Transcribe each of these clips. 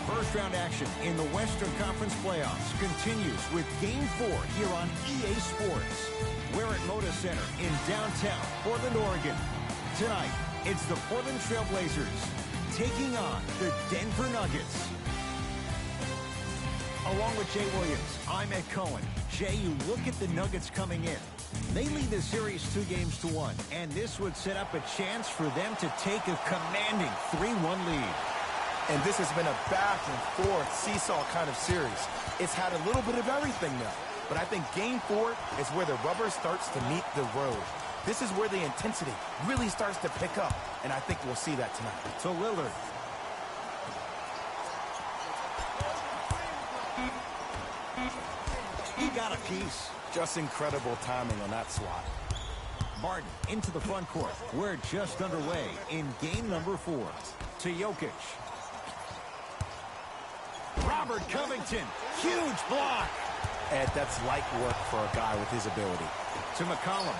First round action in the Western Conference playoffs continues with Game 4 here on EA Sports. We're at Moda Center in downtown Portland, Oregon. Tonight, it's the Portland Trailblazers taking on the Denver Nuggets. Along with Jay Williams, I'm Ed Cohen. Jay, you look at the Nuggets coming in. They lead the series 2-1, and this would set up a chance for them to take a commanding 3-1 lead. And this has been a back-and-forth seesaw kind of series. It's had a little bit of everything now. But I think Game 4 is where the rubber starts to meet the road. This is where the intensity really starts to pick up, and I think we'll see that tonight. To Lillard. He got a piece. Just incredible timing on that swat. Martin into the front court. We're just underway in game number 4. To Jokic. Robert Covington. Huge block. Ed, that's light work for a guy with his ability. To McCollum.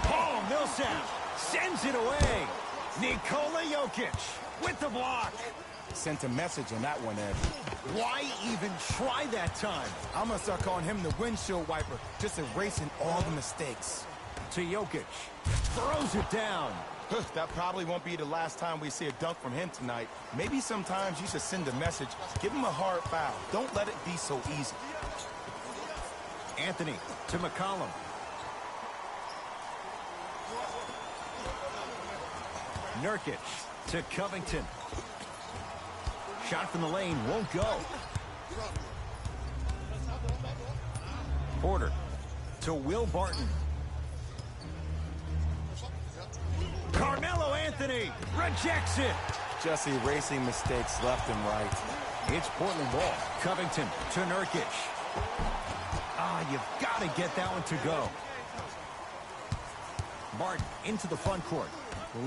Paul Millsap sends it away. Nikola Jokic with the block. Sent a message on that one, Ed. Why even try that time? I'm going to start calling him the windshield wiper, just erasing all the mistakes. To Jokic. Throws it down. That probably won't be the last time we see a dunk from him tonight. Maybe sometimes you should send a message. Give him a hard foul. Don't let it be so easy. Anthony to McCollum. Nurkic to Covington. Shot from the lane won't go. Porter to Will Barton. Carmelo Anthony rejects it. Just erasing mistakes left and right. It's Portland ball. Covington to Nurkic. You've got to get that one to go. Barton into the front court.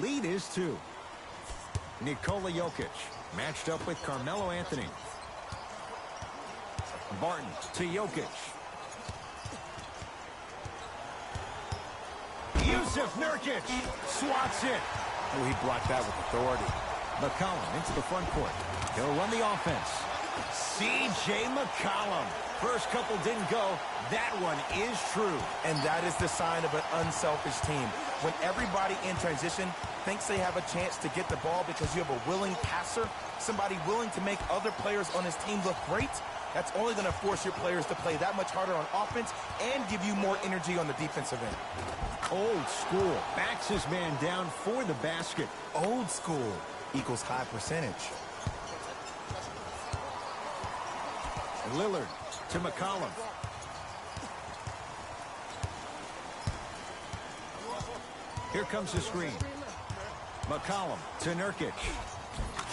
Lead is 2. Nikola Jokic matched up with Carmelo Anthony. Barton to Jokic. Yusuf Nurkic swats it. Oh, he blocked that with authority. McCollum into the front court. He'll run the offense. C.J. McCollum. First couple didn't go. That one is true. And that is the sign of an unselfish team. When everybody in transition thinks they have a chance to get the ball because you have a willing passer, somebody willing to make other players on his team look great, that's only going to force your players to play that much harder on offense and give you more energy on the defensive end. Old school. Backs his man down for the basket. Old school equals high percentage. Lillard to McCollum. Here comes the screen. McCollum to Nurkic.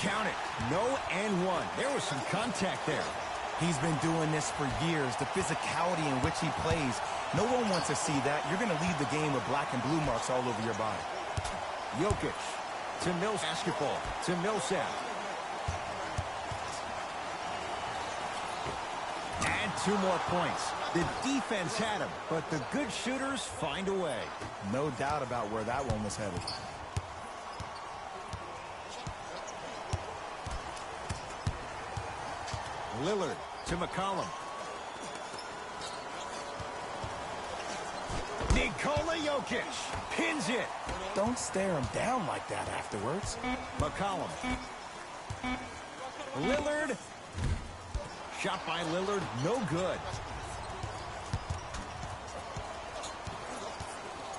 Count it. No and 1. There was some contact there. He's been doing this for years. The physicality in which he plays. No one wants to see that. You're going to leave the game with black and blue marks all over your body. Jokic to Millsap. Basketball to Millsap. And 2 more points. The defense had him, but the good shooters find a way. No doubt about where that one was headed. Lillard to McCollum. Nikola Jokic pins it. Don't stare him down like that afterwards. McCollum. Lillard. Shot by Lillard, no good.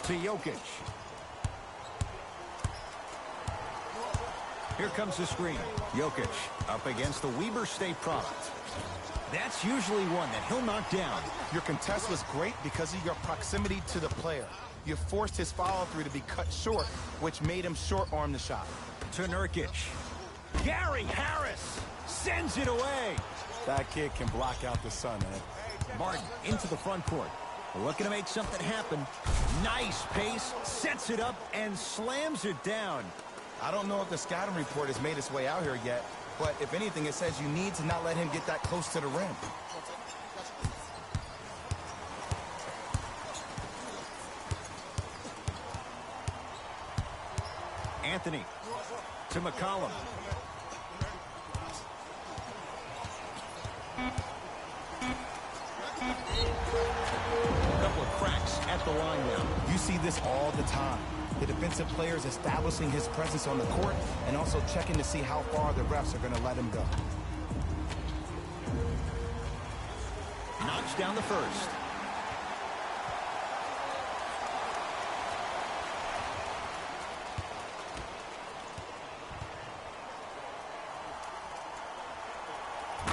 To Jokic. Here comes the screen. Jokic up against the Weber State product. That's usually one that he'll knock down. Your contest was great because of your proximity to the player. You forced his follow-through to be cut short, which made him short-arm the shot. To Nurkic. Gary Harris sends it away. That kid can block out the sun, Ed. Martin into the front court. Looking to make something happen. Nice pace, sets it up, and slams it down. I don't know if the scouting report has made its way out here yet, but if anything, it says you need to not let him get that close to the rim. Anthony to McCollum. at the line now. You see this all the time. The defensive players establishing his presence on the court and also checking to see how far the refs are going to let him go. Knocks down the first.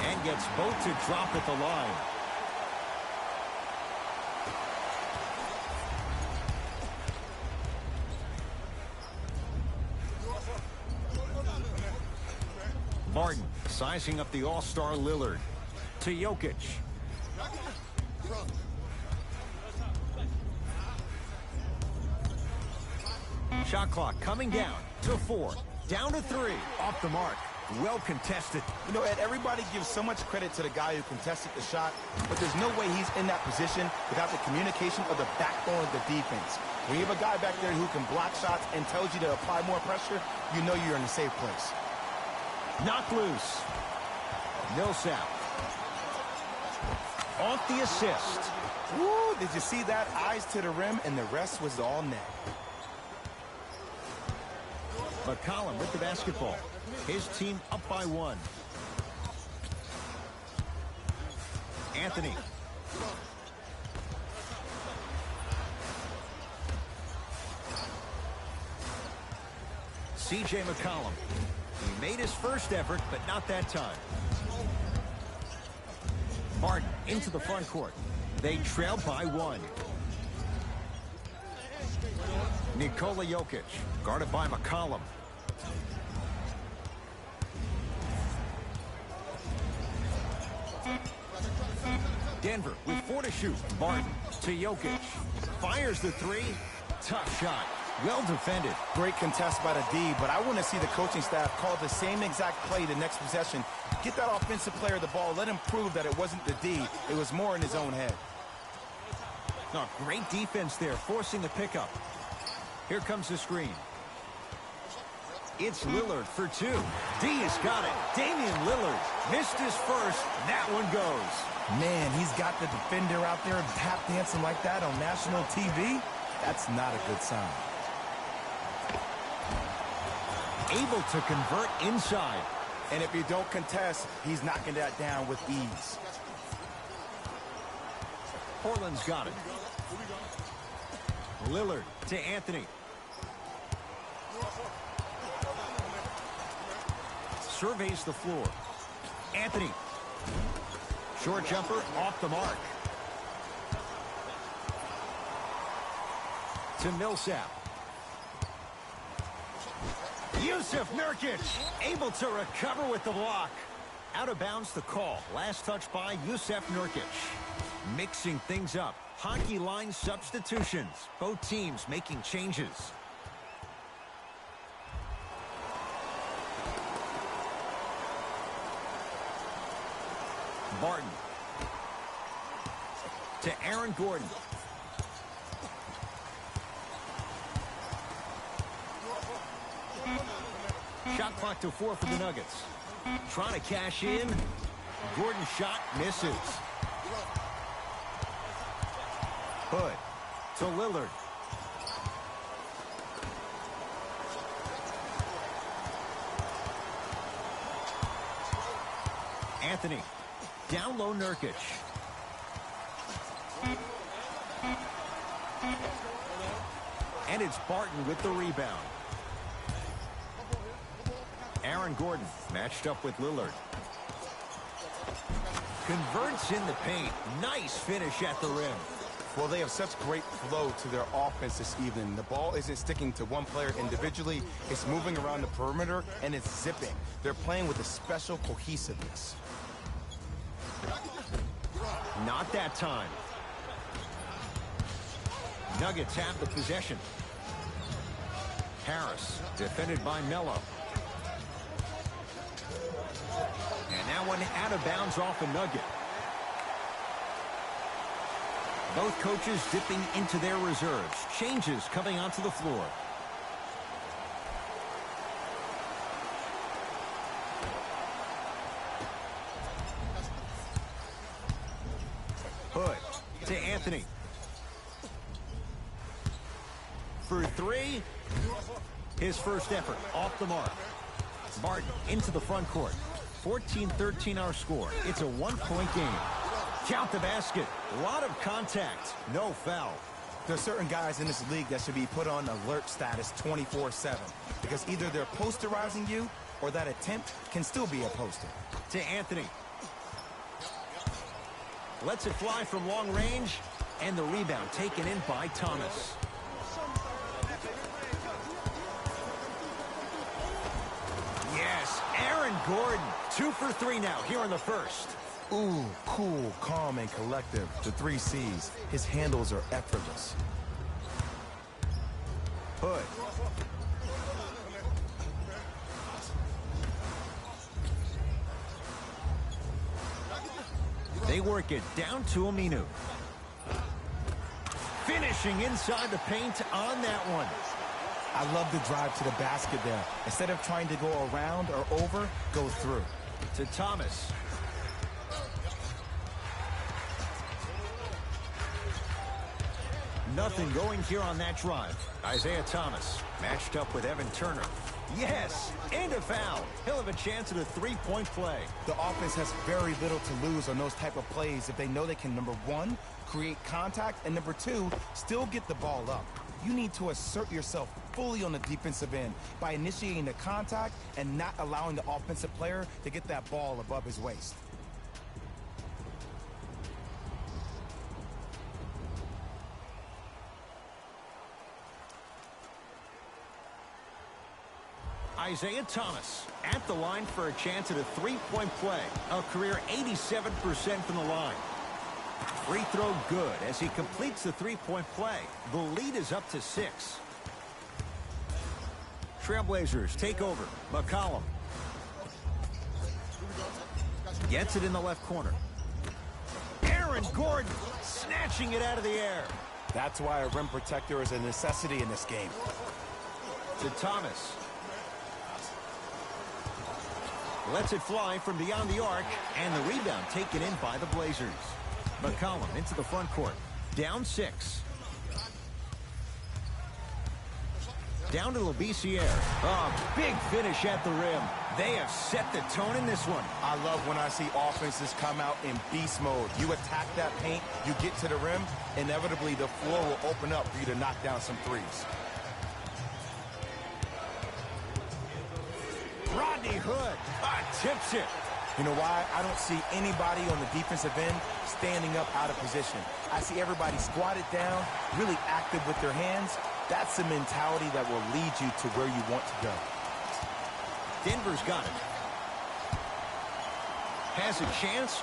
And gets both to drop at the line. Martin sizing up the all-star Lillard. To Jokic. Shot clock coming down to 4. Down to 3. Off the mark. Well contested. You know, Ed, everybody gives so much credit to the guy who contested the shot, but there's no way he's in that position without the communication of the backbone of the defense. When you have a guy back there who can block shots and tells you to apply more pressure, you know you're in a safe place. Knocked loose. Millsap. Off the assist. Woo, did you see that? Eyes to the rim, and the rest was all net. McCollum with the basketball. His team up by 1. Anthony. C.J. McCollum. He made his first effort, but not that time. Martin into the front court. They trail by 1. Nikola Jokic, guarded by McCollum. Denver with 4 to shoot. Martin to Jokic. Fires the 3. Tough shot. Well defended. Great contest by the D, but I want to see the coaching staff call the same exact play the next possession. Get that offensive player the ball. Let him prove that it wasn't the D. It was more in his own head. No, great defense there, forcing the pickup. Here comes the screen. It's Lillard for 2. D has got it. Damian Lillard missed his first. That one goes. Man, he's got the defender out there tap dancing like that on national TV. That's not a good sign. Able to convert inside. And if you don't contest, he's knocking that down with ease. Portland's got it. Lillard to Anthony. Surveys the floor. Anthony. Short jumper off the mark. To Millsap. Yusuf Nurkic able to recover with the block. Out of bounds the call. Last touch by Yusuf Nurkic. Mixing things up. Hockey line substitutions. Both teams making changes. Barton. To Aaron Gordon. Shot clock to 4 for the Nuggets. Trying to cash in. Gordon's shot misses. Hood to Lillard. Anthony. Down low Nurkic. And it's Barton with the rebound. Aaron Gordon matched up with Lillard. Converts in the paint. Nice finish at the rim. Well, they have such great flow to their offense this evening. The ball isn't sticking to one player individually. It's moving around the perimeter, and it's zipping. They're playing with a special cohesiveness. Not that time. Nuggets have the possession. Harris, defended by Melo. And that one out of bounds off a Nugget. Both coaches dipping into their reserves. Changes coming onto the floor. Hood to Anthony. for three. His first effort off the mark. Martin into the front court. 14-13 our score. It's a one-point game. Count the basket. A lot of contact. No foul. There's certain guys in this league that should be put on alert status 24/7 because either they're posterizing you or that attempt can still be a poster. To Anthony. Lets it fly from long range, and the rebound taken in by Thomas. Yes, Aaron Gordon. 2 for 3 now here in the first. Ooh, cool, calm, and collective. The 3 C's. His handles are effortless. Hood. They work it down to Aminu. Finishing inside the paint on that one. I love the drive to the basket there. Instead of trying to go around or over, go through. To Thomas. Nothing going here on that drive. Isaiah Thomas matched up with Evan Turner. Yes, and a foul. He'll have a chance at a three-point play. The offense has very little to lose on those type of plays if they know they can, number 1, create contact, and number 2, still get the ball up. You need to assert yourself fully on the defensive end by initiating the contact and not allowing the offensive player to get that ball above his waist. Isaiah Thomas at the line for a chance at a three-point play. A career 87% from the line. Free throw good as he completes the three-point play. The lead is up to 6. Trailblazers take over. McCollum. Gets it in the left corner. Aaron Gordon snatching it out of the air. That's why a rim protector is a necessity in this game. To Thomas. Lets it fly from beyond the arc, and the rebound taken in by the Blazers. McCollum into the front court. Down 6. Down to Labissiere. Oh, big finish at the rim. They have set the tone in this one. I love when I see offenses come out in beast mode. You attack that paint, you get to the rim, inevitably the floor will open up for you to knock down some threes. Rodney Hood tips it. You know why? I don't see anybody on the defensive end standing up out of position. I see everybody squatted down, really active with their hands. That's the mentality that will lead you to where you want to go. Denver's got it. Has a chance.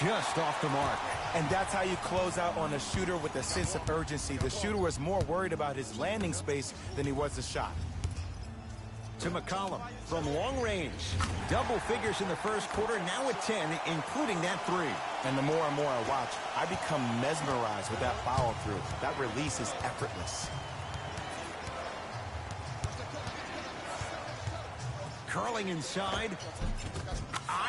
Just off the mark. And that's how you close out on a shooter with a sense of urgency. The shooter was more worried about his landing space than he was the shot. To McCollum from long range. Double figures in the first quarter, now at 10, including that 3. And the more and more I watch, I become mesmerized with that follow-through. That release is effortless. Curling inside.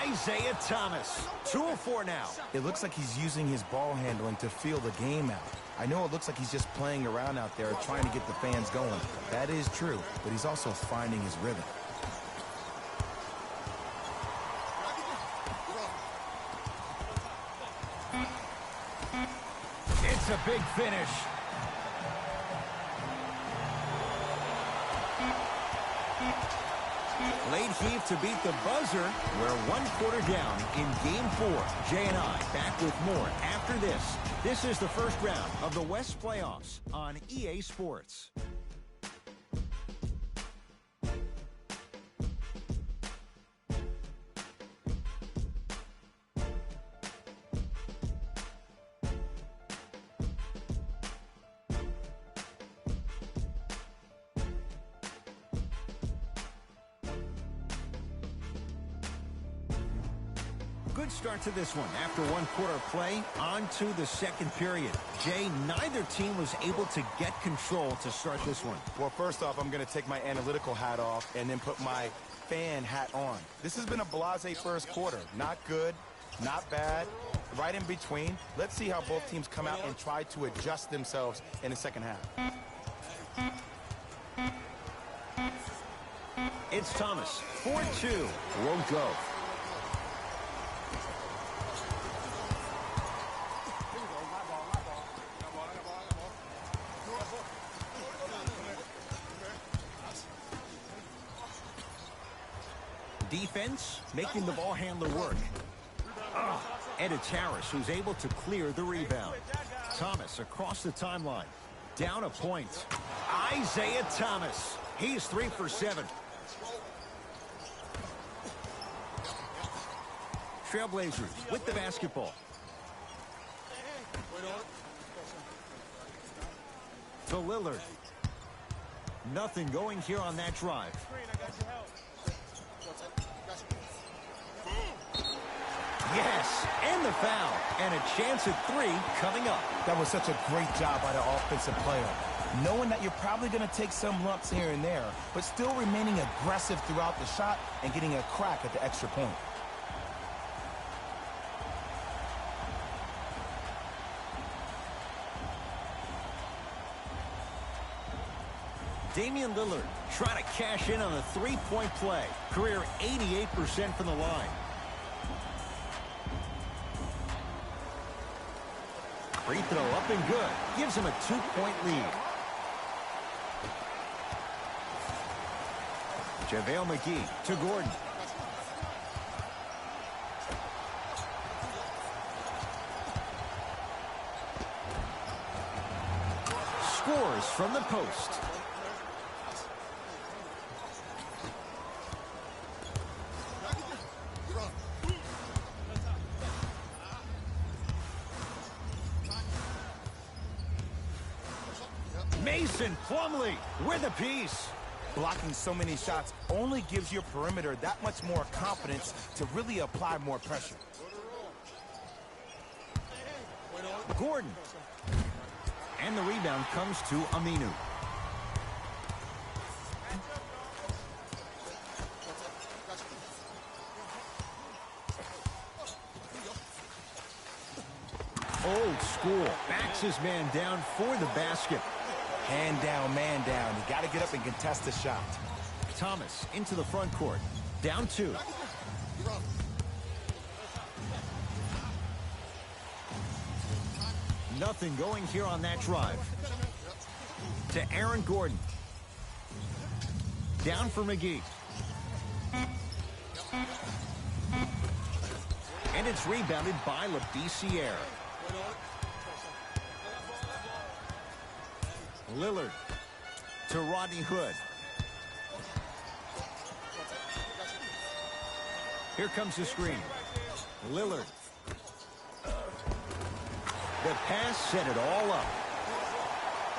Isaiah Thomas. 2 of 4 now. It looks like he's using his ball handling to feel the game out. I know it looks like he's just playing around out there trying to get the fans going. That is true, but he's also finding his rhythm. It's a big finish. Late heave to beat the buzzer. We're 1 quarter down in Game 4. Jay and I back with more after this. This is the first round of the West playoffs on EA Sports. Good start to this one. After 1 quarter play, on to the second period. Jay, neither team was able to get control to start this one. Well, first off, I'm going to take my analytical hat off and then put my fan hat on. This has been a blasé first quarter. Not good, not bad, right in between. Let's see how both teams come out and try to adjust themselves in the second half. It's Thomas. 4-2. Won't go. Defense making the ball handler work. And it's Harris who's able to clear the rebound. Thomas across the timeline. Down a point. Isaiah Thomas. He's 3 for 7. Trailblazers with the basketball. To Lillard. Nothing going here on that drive. Yes, and the foul. And a chance at 3 coming up. That was such a great job by the offensive player. Knowing that you're probably going to take some lumps here and there, but still remaining aggressive throughout the shot and getting a crack at the extra point. Damian Lillard trying to cash in on a three-point play. Career 88% from the line. Free throw up and good. Gives him a 2-point lead. JaVale McGee to Gordon. Scores from the post. Mason Plumlee with a piece. Blocking so many shots only gives your perimeter that much more confidence to really apply more pressure. Gordon. And the rebound comes to Aminu. Old school. Backs his man down for the basket. Hand down, man down. You got to get up and contest the shot. Thomas into the front court. Down 2. Nothing going here on that drive. To Aaron Gordon. Down for McGee. And it's rebounded by Labissiere. Lillard to Rodney Hood. Here comes the screen. Lillard. The pass set it all up.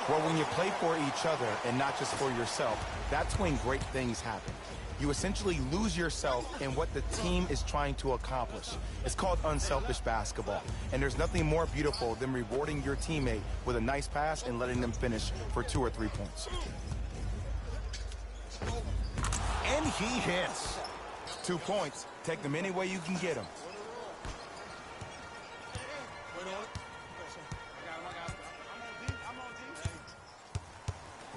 Well, when you play for each other and not just for yourself, that's when great things happen. You essentially lose yourself in what the team is trying to accomplish. It's called unselfish basketball. And there's nothing more beautiful than rewarding your teammate with a nice pass and letting them finish for 2 or 3 points. And he hits. 2 points. Take them any way you can get them.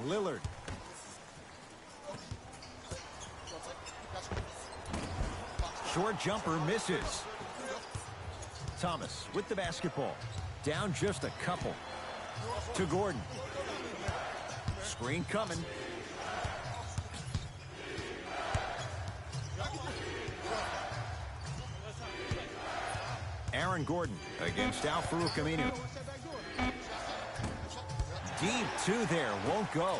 Lillard. Short jumper misses. Thomas with the basketball. Down just a couple. To Gordon. Screen coming. Aaron Gordon against Al-Farouq Aminu. Deep 2 there. Won't go.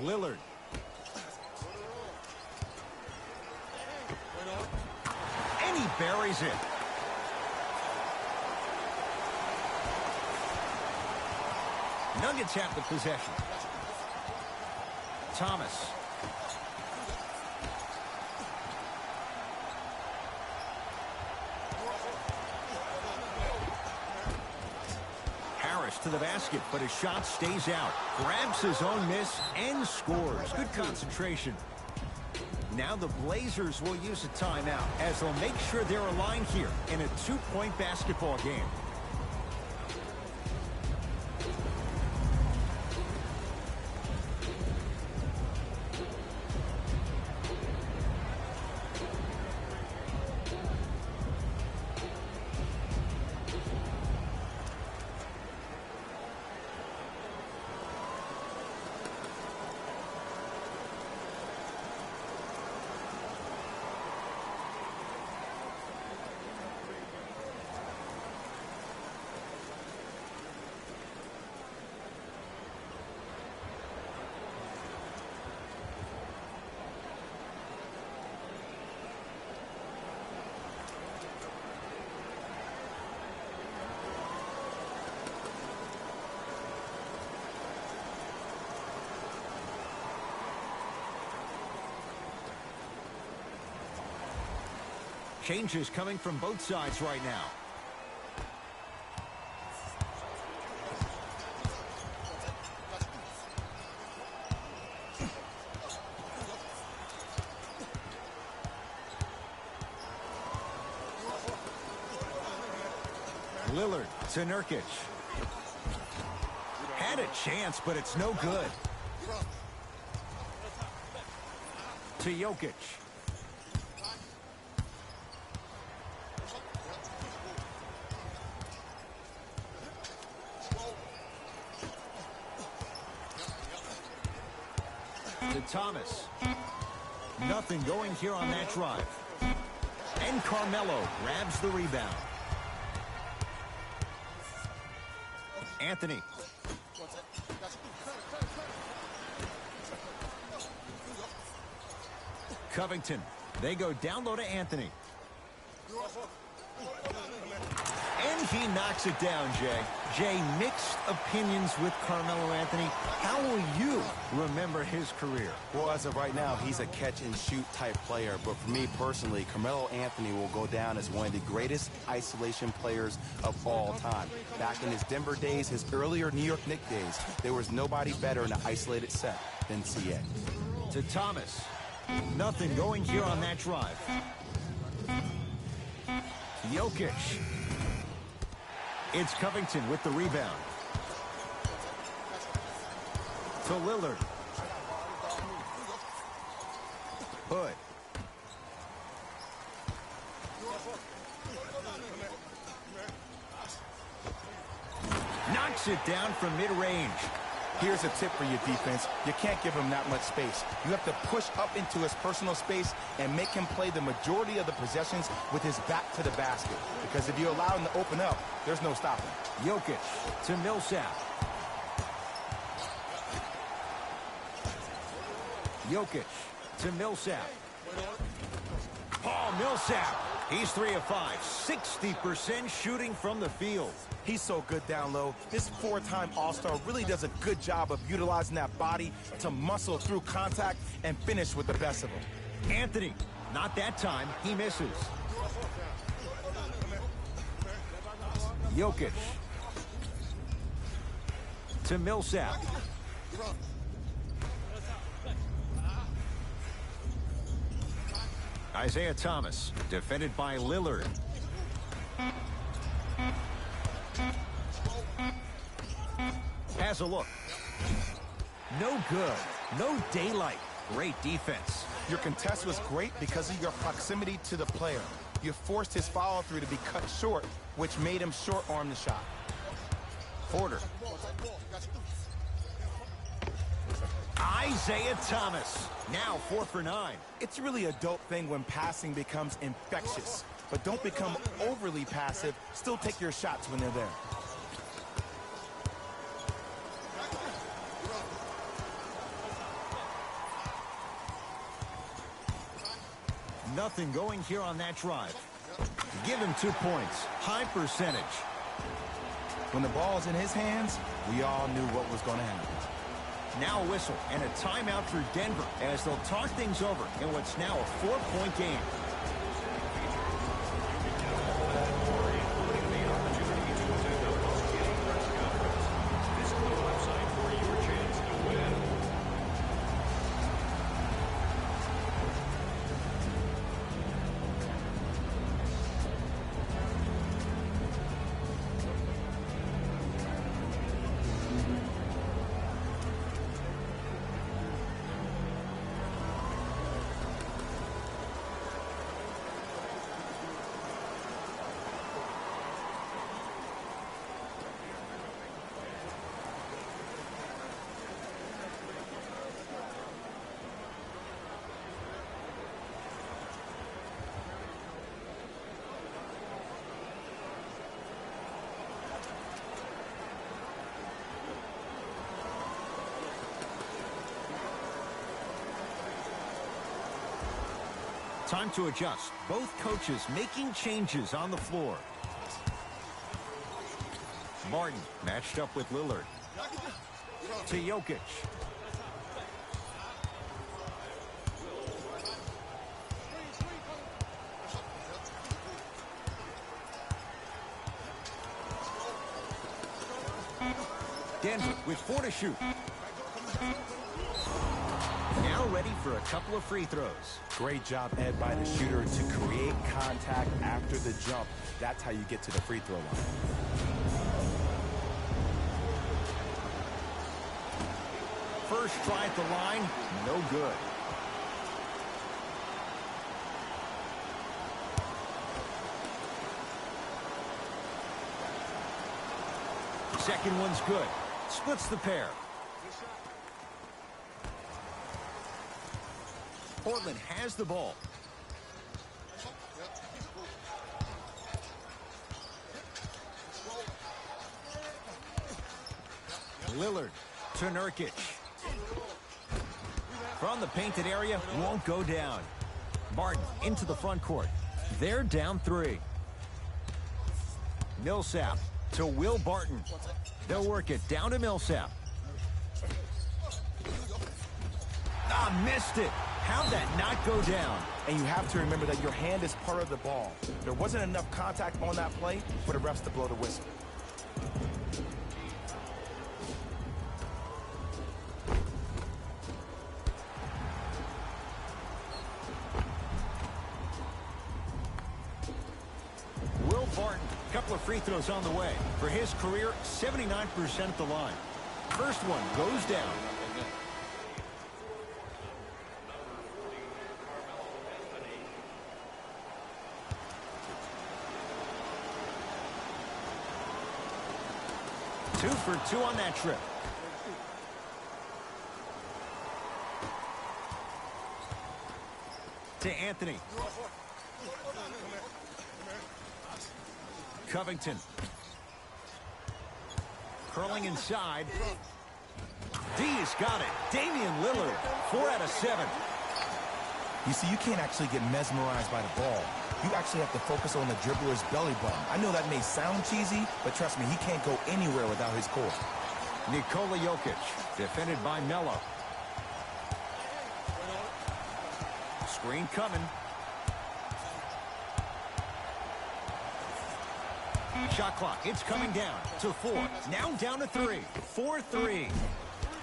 Lillard. And he buries it. Nuggets have the possession. Thomas. Harris to the basket, but his shot stays out. Grabs his own miss and scores. Good concentration. Now the Blazers will use a timeout as they'll make sure they're aligned here in a 2-point basketball game. Changes coming from both sides right now. Lillard to Nurkic. Had a chance, but it's no good. To Jokic. To Thomas. Nothing going here on that drive. And Carmelo grabs the rebound. Anthony. Covington. They go down low to Anthony. And he knocks it down, Jay. Jay, mixed opinions with Carmelo Anthony. How will you remember his career? Well, as of right now, he's a catch-and-shoot type player. But for me personally, Carmelo Anthony will go down as one of the greatest isolation players of all time. Back in his Denver days, his earlier New York Knicks days, there was nobody better in an isolated set than CA. To Thomas. Nothing going here on that drive. Jokic. It's Covington with the rebound. To Lillard. Hood. Knocks it down from mid-range. Here's a tip for your defense. You can't give him that much space. You have to push up into his personal space and make him play the majority of the possessions with his back to the basket. Because if you allow him to open up, there's no stopping. Jokic to Millsap. Jokic to Millsap. Paul Millsap. He's 3 of 5. 60% shooting from the field. He's so good down low. This four-time All-Star really does a good job of utilizing that body to muscle through contact and finish with the best of them. Anthony, not that time. He misses. Jokic to Millsap. Isaiah Thomas, defended by Lillard. Has a look. No good. No daylight. Great defense. Your contest was great because of your proximity to the player. You forced his follow-through to be cut short, which made him short-arm the shot. Porter. Isaiah Thomas. Now 4 for 9. It's really a dope thing when passing becomes infectious. But don't become overly passive. Still take your shots when they're there. Nothing going here on that drive. Give him 2 points. High percentage. When the ball's in his hands, we all knew what was going to happen. Now a whistle and a timeout for Denver as they'll talk things over in what's now a 4-point game. Time to adjust. Both coaches making changes on the floor. Martin matched up with Lillard. To Jokic. Denver with 4 to shoot. Now ready for a couple of free throws. Great job, Ed, by the shooter to create contact after the jump. That's how you get to the free throw line. First try at the line, no good. Second one's good. Splits the pair. Portland has the ball. Lillard to Nurkic. From the painted area, won't go down. Martin into the front court. They're down 3. Millsap to Will Barton. They'll work it down to Millsap. Missed it. How'd that not go down? And you have to remember that your hand is part of the ball. There wasn't enough contact on that play for the refs to blow the whistle. Will Barton, a couple of free throws on the way. For his career, 79% at the line. First one goes down. Two for 2 on that trip. To Anthony. Covington. Curling inside. D's got it. Damian Lillard, 4 out of 7. You see, you can't actually get mesmerized by the ball. You actually have to focus on the dribbler's belly button. I know that may sound cheesy, but trust me, he can't go anywhere without his core. Nikola Jokic, defended by Melo. Screen coming. Shot clock, it's coming down to 4. Now down to 3. 4-3.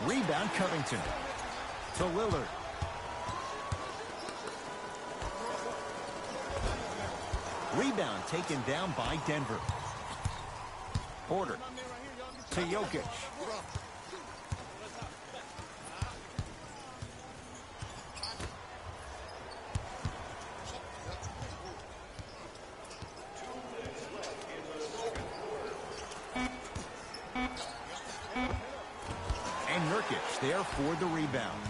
Rebound Covington. To Lillard. Rebound taken down by Denver. Porter to Jokic. And Nurkic there for the rebound.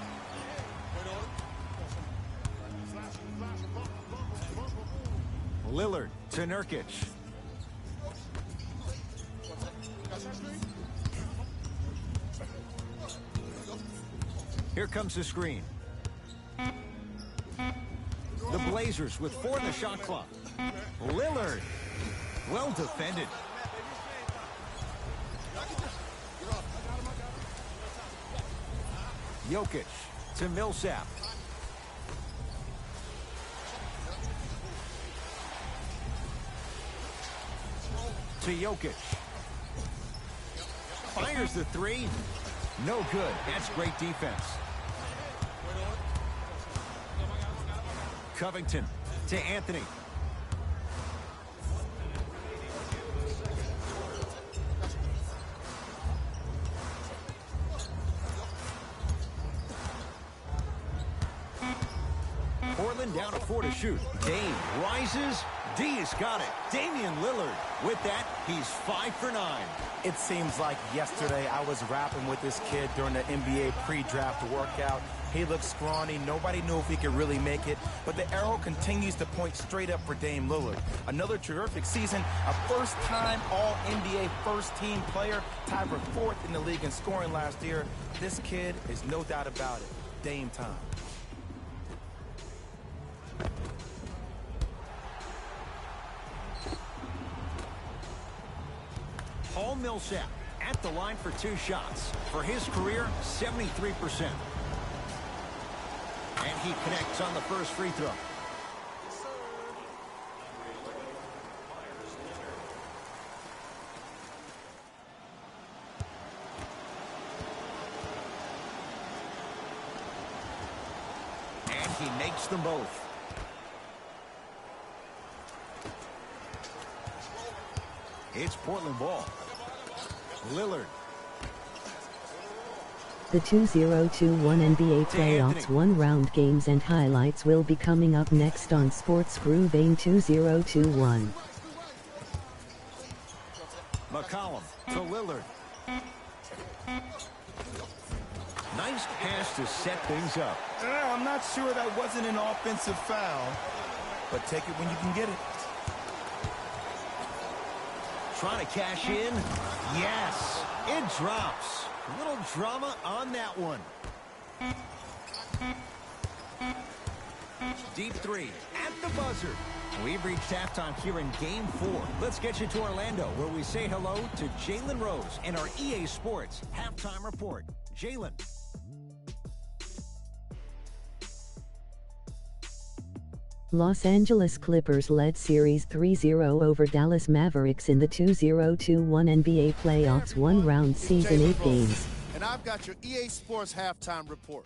Lillard to Nurkic. Here comes the screen. The Blazers with 4 in the shot clock. Lillard. Well defended. Jokic to Millsap. To Jokic. Fires the 3. No good. That's great defense. Covington to Anthony. Portland down to 4 to shoot. Dame rises. D has got it. Damian Lillard. With that, he's 5 for 9. It seems like yesterday I was rapping with this kid during the NBA pre-draft workout. He looked scrawny. Nobody knew if he could really make it. But the arrow continues to point straight up for Dame Lillard. Another terrific season. A first-time All-NBA first-team player. Tied for 4th in the league in scoring last year. This kid is no doubt about it. Dame time. Paul Millsap at the line for 2 shots. For his career, 73%. And he connects on the first free throw. He makes them both. It's Portland ball. Lillard. The 2021 NBA Playoffs one-round games and highlights will be coming up next on Sports Groovane 2021. McCollum to Lillard. Nice pass to set things up. I'm not sure that wasn't an offensive foul, but take it when you can get it. Trying to cash in. Yes, it drops. A little drama on that one. Deep three at the buzzer. We've reached halftime here in Game 4. Let's get you to Orlando, where we say hello to Jalen Rose in our EA Sports Halftime Report. Jalen. Los Angeles Clippers led Series 3-0 over Dallas Mavericks in the 2021 NBA Playoffs one-round Season 8 games. And I've got your EA Sports Halftime Report.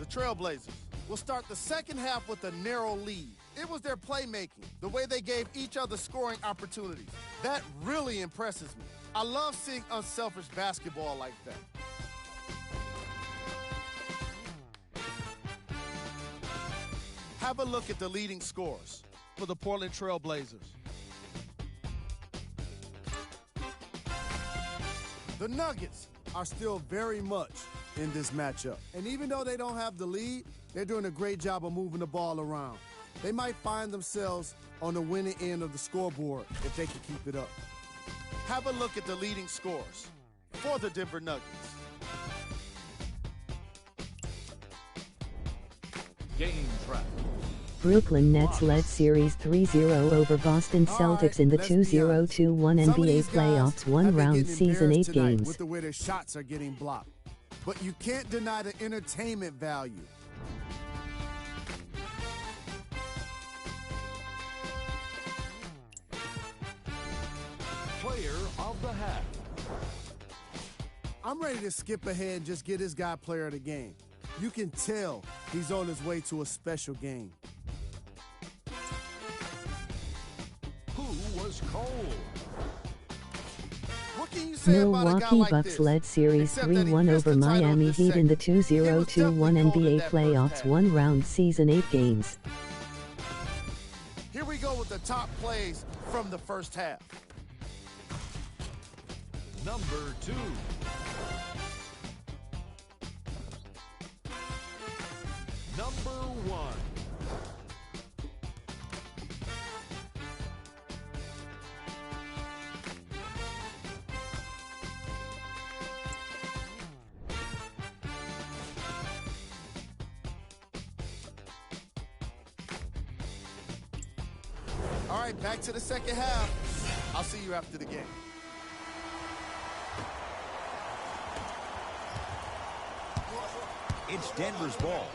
The Trailblazers will start the second half with a narrow lead. It was their playmaking, the way they gave each other scoring opportunities. That really impresses me. I love seeing unselfish basketball like that. Have a look at the leading scorers for the Portland Trailblazers. The Nuggets are still very much in this matchup. And even though they don't have the lead, they're doing a great job of moving the ball around. They might find themselves on the winning end of the scoreboard if they can keep it up. Have a look at the leading scorers for the Denver Nuggets. Game track. Brooklyn Nets led Series 3-0 over Boston Celtics in the 2021 NBA Playoffs one-round Season 8 games. With the way their shots are getting blocked. But you can't deny the entertainment value. Player of the half. I'm ready to skip ahead and just get this guy player of the game. You can tell he's on his way to a special game. Who was cold? What can you say about a guy Milwaukee like Bucks this? led Series Except that he 3-1 missed over the title in Miami this Heat in the segment. He was 2021 definitely NBA cold that first Playoffs half. one-round Season 8 games. Here we go with the top plays from the first half. Number 2. Number 1. All right, back to the second half. I'll see you after the game. It's Denver's ball.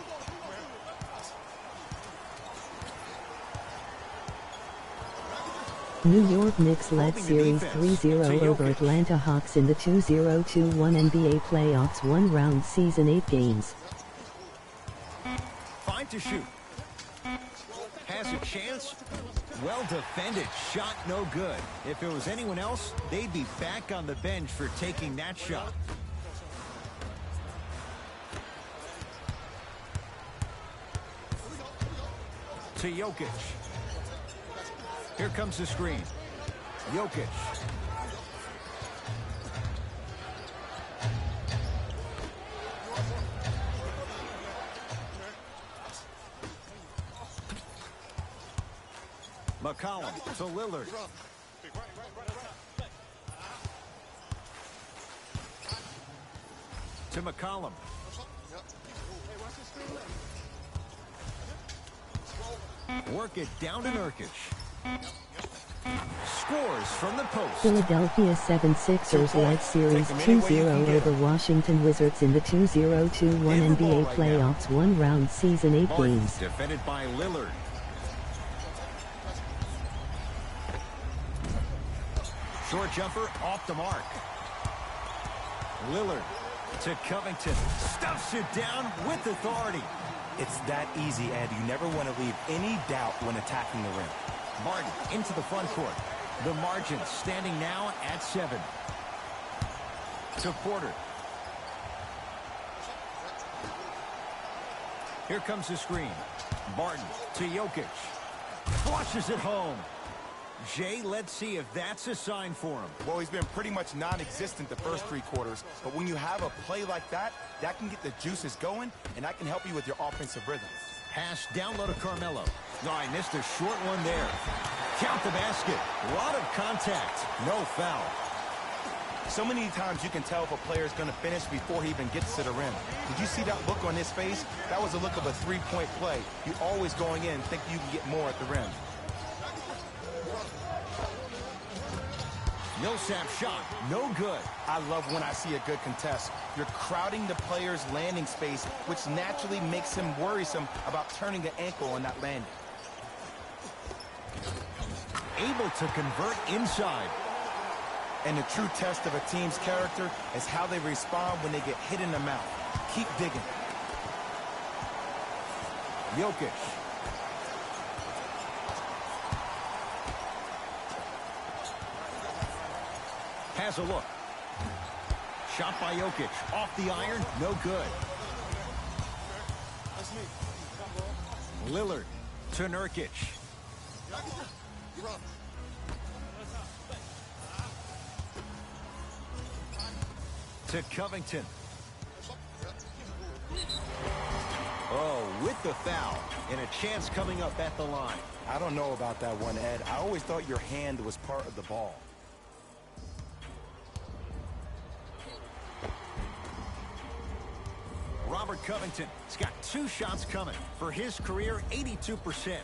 New York Knicks led Series 3-0 over Atlanta Hawks in the 2021 NBA Playoffs one-round Season 8 games. Fine to shoot. Has a chance. Well defended. Shot no good. If it was anyone else, they'd be back on the bench for taking that shot. To Jokic. Here comes the screen. Jokic. McCollum to Lillard. To McCollum. Work it down to Nurkic. Scores from the post. Philadelphia 76ers led Series 2-0 over Washington Wizards in the 2021 NBA Playoffs one-round Season 8 Martin, games. defended by Lillard. Short jumper off the mark. Lillard To Covington. Stuffs it down with authority. It's that easy, and you never want to leave any doubt when attacking the rim. Martin into the front court. The margin standing now at 7. To Porter. Here comes the screen. Barton to Jokic. Flushes it home. Jay, let's see if that's a sign for him. Well, he's been pretty much non-existent the first 3 quarters, but when you have a play like that, that can get the juices going, and that can help you with your offensive rhythm. Pass down low to Carmelo. Oh, I missed a short one there. Count the basket. A lot of contact. No foul. So many times you can tell if a player is going to finish before he even gets to the rim. Did you see that look on his face? That was a look of a 3-point play. You always going in think you can get more at the rim. Millsap shot. No good. I love when I see a good contest. You're crowding the player's landing space, which naturally makes him worrisome about turning an ankle on that landing. Able to convert inside. And the true test of a team's character is how they respond when they get hit in the mouth. Keep digging. Jokic. Has a look. Shot by Jokic. Off the iron. No good. Lillard to Nurkic. To Covington. Oh, with the foul. And a chance coming up at the line. I don't know about that one, Ed. I always thought your hand was part of the ball. Robert Covington has got 2 shots coming. For his career, 82%.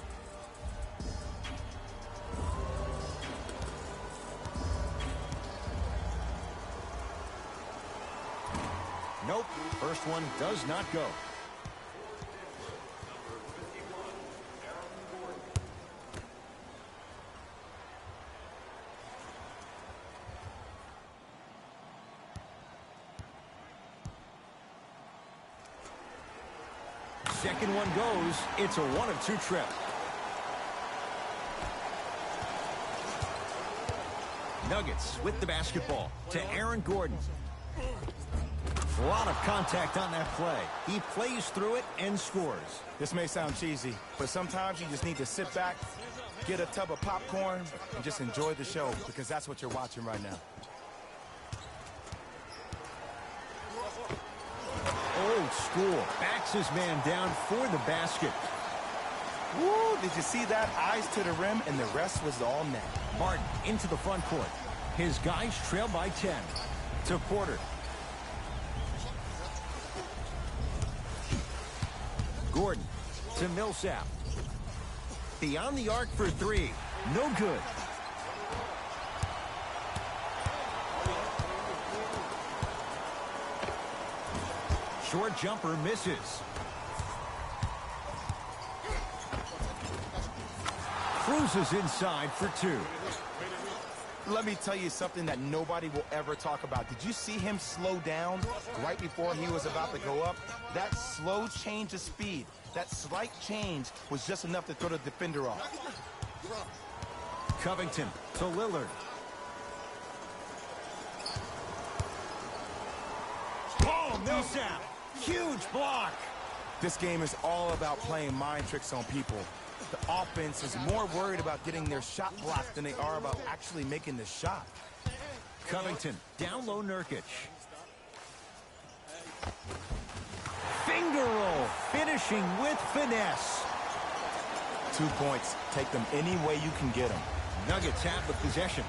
Nope. First one does not go. Second one goes. It's a 1 of 2 trip. Nuggets with the basketball to Aaron Gordon. A lot of contact on that play. He plays through it and scores. This may sound cheesy, but sometimes you just need to sit back, get a tub of popcorn, and just enjoy the show, because that's what you're watching right now. Old school. Backs his man down for the basket. Woo! Did you see that? Eyes to the rim, and the rest was all net. Martin into the front court. His guys trail by 10. To Porter. Gordon to Millsap. Beyond the arc for 3. No good. Short jumper misses. Cruises inside for 2. Let me tell you something that nobody will ever talk about. Did you see him slow down right before he was about to go up? That slow change of speed, that slight change was just enough to throw the defender off. Covington to Lillard. Oh, Millsap. Huge block. This game is all about playing mind tricks on people. The offense is more worried about getting their shot blocked than they are about actually making the shot. Covington down low Nurkic. Finger roll. Finishing with finesse. 2 points. Take them any way you can get them. Nuggets have the possession.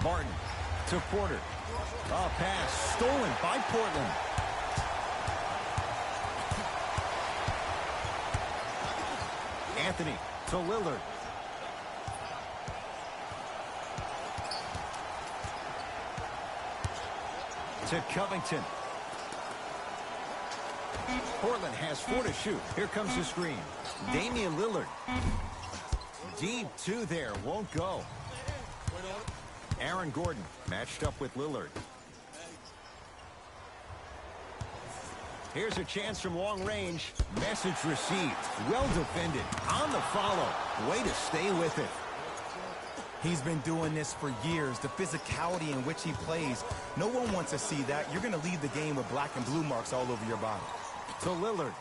Barton to Porter. A pass stolen by Portland. Anthony to Lillard. To Covington. Portland has 4 to shoot. Here comes the screen. Damian Lillard. Deep 2 there. Won't go. Aaron Gordon matched up with Lillard. Here's a chance from long range. Message received. Well defended. On the follow. Way to stay with it. He's been doing this for years. The physicality in which he plays. No one wants to see that. You're going to leave the game with black and blue marks all over your body. To Lillard.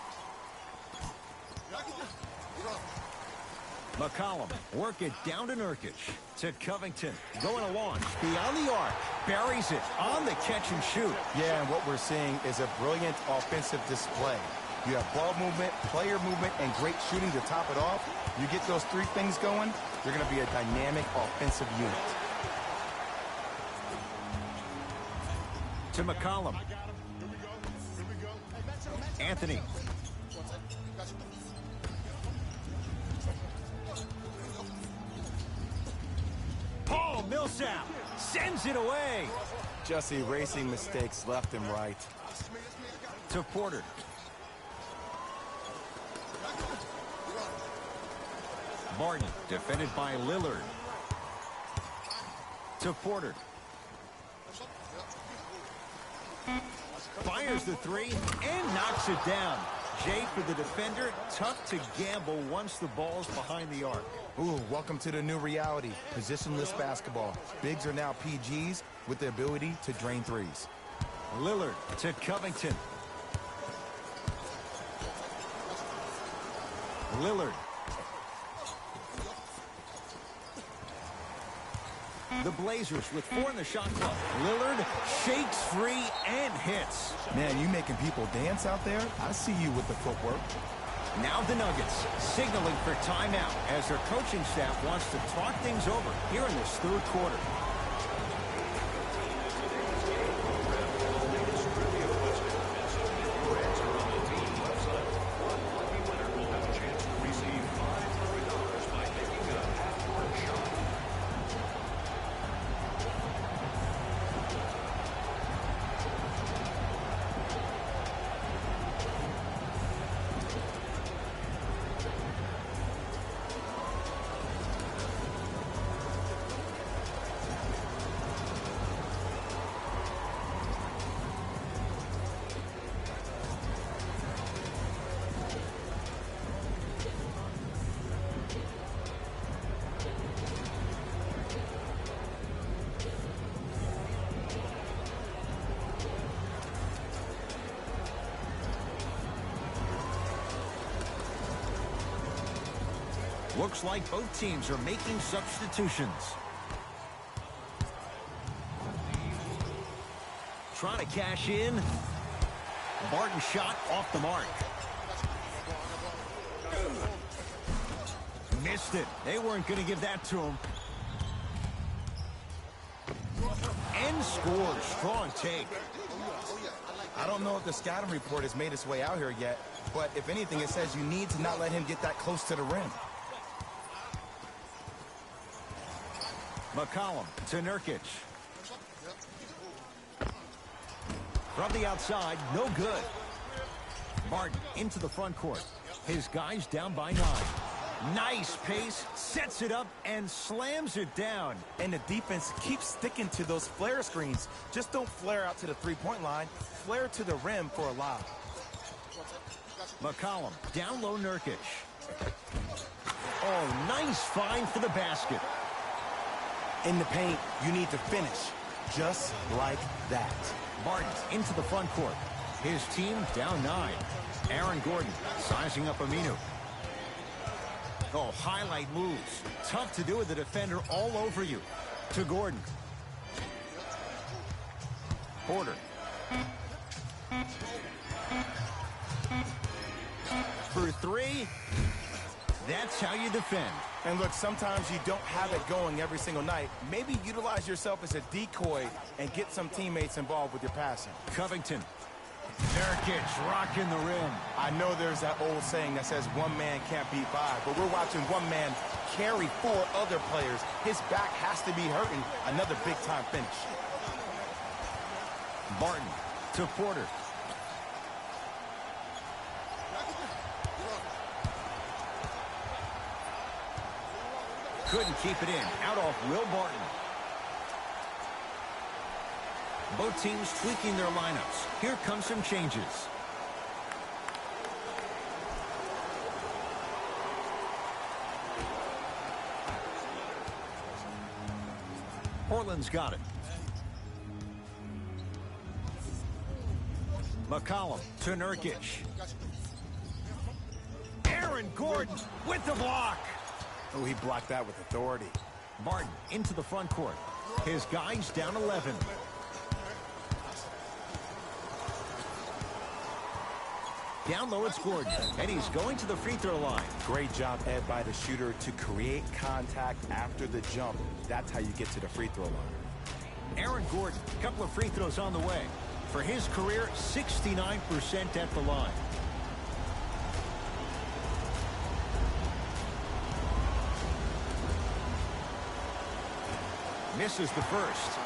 McCollum, work it down to Nurkic. To Covington, going to launch. Beyond the arc, buries it on the catch and shoot. Yeah, and what we're seeing is a brilliant offensive display. You have ball movement, player movement, and great shooting to top it off. You get those three things going, you're going to be a dynamic offensive unit. To McCollum. Anthony. Paul Millsap sends it away. Just erasing mistakes left and right. To Porter. Martin, defended by Lillard. To Porter. Fires the three and knocks it down. Jay, for the defender, tough to gamble once the ball's behind the arc. Ooh, welcome to the new reality. Positionless basketball. Bigs are now PGs with the ability to drain threes. Lillard to Covington. Lillard. The Blazers with 4 in the shot clock. Lillard shakes free and hits. Man, you making people dance out there? I see you with the footwork. Now the Nuggets signaling for timeout as their coaching staff wants to talk things over here in this third quarter. Looks like both teams are making substitutions. Trying to cash in. Barton shot off the mark. Missed it. They weren't going to give that to him. And scores. Strong take. I don't know if the scouting report has made its way out here yet, but if anything, it says you need to not let him get that close to the rim. McCollum to Nurkic. From the outside, no good. Barton into the front court. His guys down by 9. Nice pace, sets it up, and slams it down. And the defense keeps sticking to those flare screens. Just don't flare out to the three-point line. Flare to the rim for a lob. McCollum, down low Nurkic. Oh, nice find for the basket. In the paint, you need to finish just like that. Barton into the front court. His team down 9. Aaron Gordon sizing up Aminu. Oh, highlight moves. Tough to do with the defender all over you. To Gordon. Porter. For 3. That's how you defend. And look, sometimes you don't have it going every single night. Maybe utilize yourself as a decoy and get some teammates involved with your passing. Covington. Nurkic rocking the rim. I know there's that old saying that says one man can't beat 5, but we're watching one man carry 4 other players. His back has to be hurting. Another big-time finish. Barton to Porter. Couldn't keep it in. Out off Will Barton. Both teams tweaking their lineups. Here come some changes. Portland's got it. McCollum to Nurkic. Aaron Gordon with the block. Oh, he blocked that with authority. Martin into the front court. His guys down 11. Down low, it's Gordon, and he's going to the free throw line. Great job, Ed, by the shooter to create contact after the jump. That's how you get to the free throw line. Aaron Gordon, a couple of free throws on the way. For his career, 69% at the line. Misses the first.